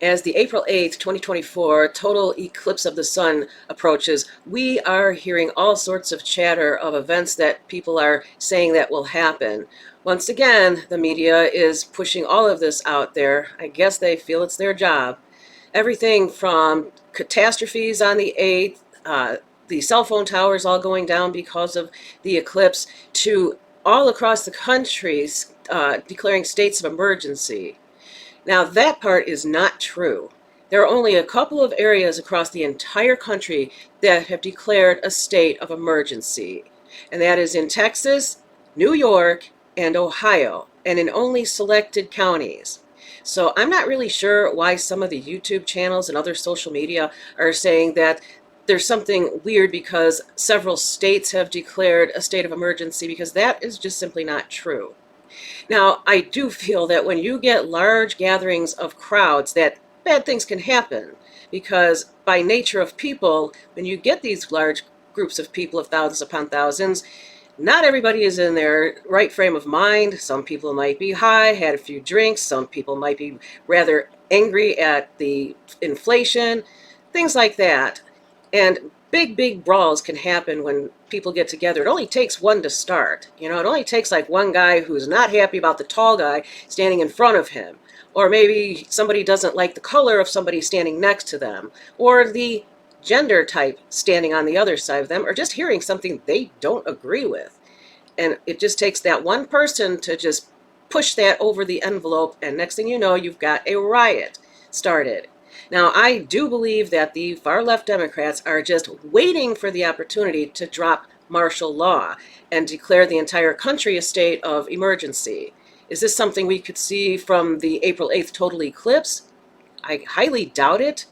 As the April 8th, 2024 total eclipse of the sun approaches, we are hearing all sorts of chatter of events that people are saying that will happen. Once again, the media is pushing all of this out there. I guess they feel it's their job. Everything from catastrophes on the 8th, the cell phone towers all going down because of the eclipse, to all across the countries declaring states of emergency. Now, that part is not true. There are only a couple of areas across the entire country that have declared a state of emergency, and that is in Texas, New York, and Ohio, and in only selected counties. So I'm not really sure why some of the YouTube channels and other social media are saying that there's something weird because several states have declared a state of emergency, because that is just simply not true. Now, I do feel that when you get large gatherings of crowds, that bad things can happen, because by nature of people, when you get these large groups of people of thousands upon thousands, not everybody is in their right frame of mind. Some people might be high, had a few drinks. Some people might be rather angry at the inflation, things like that. And big brawls can happen when people get together. It only takes one to start. It only takes like one guy who's not happy about the tall guy standing in front of him. Or maybe somebody doesn't like the color of somebody standing next to them. Or the gender type standing on the other side of them. Or just hearing something they don't agree with. And it just takes that one person to just push that over the envelope. And next thing you know, you've got a riot started. Now, I do believe that the far-left Democrats are just waiting for the opportunity to drop martial law and declare the entire country a state of emergency. Is this something we could see from the April 8th total eclipse? I highly doubt it,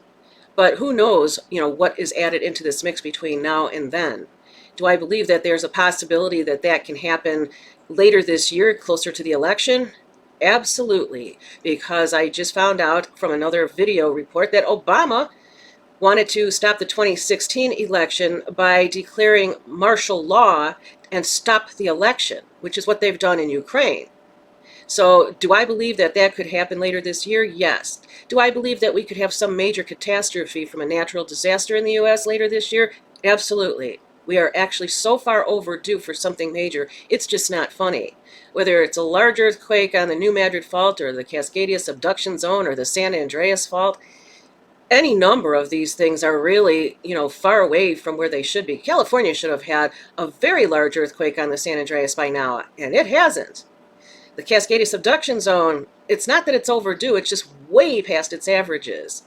but who knows, what is added into this mix between now and then. Do I believe that there's a possibility that that can happen later this year, closer to the election? Absolutely, because I just found out from another video report that Obama wanted to stop the 2016 election by declaring martial law and stop the election, which is what they've done in Ukraine. So do I believe that that could happen later this year? Yes. Do I believe that we could have some major catastrophe from a natural disaster in the U.S. later this year? Absolutely. We are actually so far overdue for something major, it's just not funny. Whether it's a large earthquake on the New Madrid Fault or the Cascadia subduction zone or the San Andreas Fault, any number of these things are really, far away from where they should be. California should have had a very large earthquake on the San Andreas by now, and it hasn't. The Cascadia subduction zone, it's not that it's overdue, it's just way past its averages.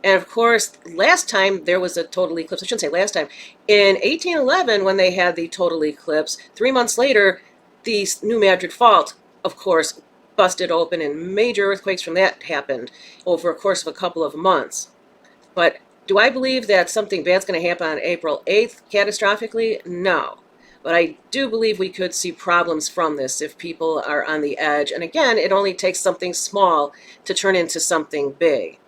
And of course, last time there was a total eclipse, I shouldn't say last time, in 1811 when they had the total eclipse, 3 months later, the New Madrid Fault, of course, busted open and major earthquakes from that happened over a course of a couple of months. But do I believe that something bad's going to happen on April 8th catastrophically? No. But I do believe we could see problems from this if people are on the edge. And again, it only takes something small to turn into something big.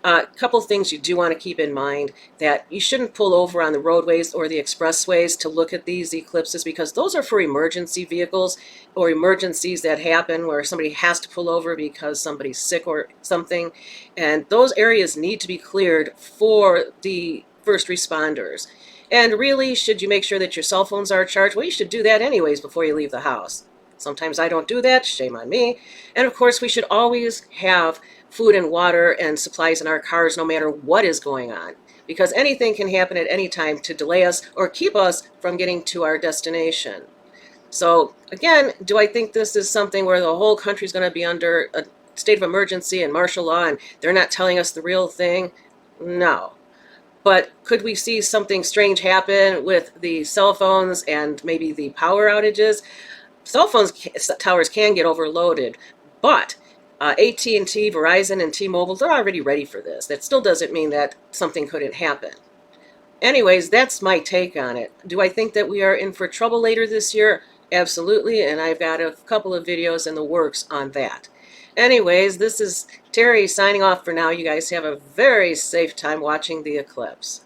A couple of things you do want to keep in mind: that you shouldn't pull over on the roadways or the expressways to look at these eclipses, because those are for emergency vehicles or emergencies that happen where somebody has to pull over because somebody's sick or something. And those areas need to be cleared for the first responders. And really, should you make sure that your cell phones are charged? Well, you should do that anyways before you leave the house. Sometimes I don't do that, shame on me. And of course, we should always have food and water and supplies in our cars no matter what is going on, because anything can happen at any time to delay us or keep us from getting to our destination. So again, do I think this is something where the whole country is going to be under a state of emergency and martial law and they're not telling us the real thing? No. But could we see something strange happen with the cell phones and maybe the power outages? Cell phone towers can get overloaded, but AT&T, Verizon, and T-Mobile, they're already ready for this. That still doesn't mean that something couldn't happen. Anyways, that's my take on it. Do I think that we are in for trouble later this year? Absolutely, and I've got a couple of videos in the works on that. Anyways, this is Terry signing off for now. You guys have a very safe time watching the eclipse.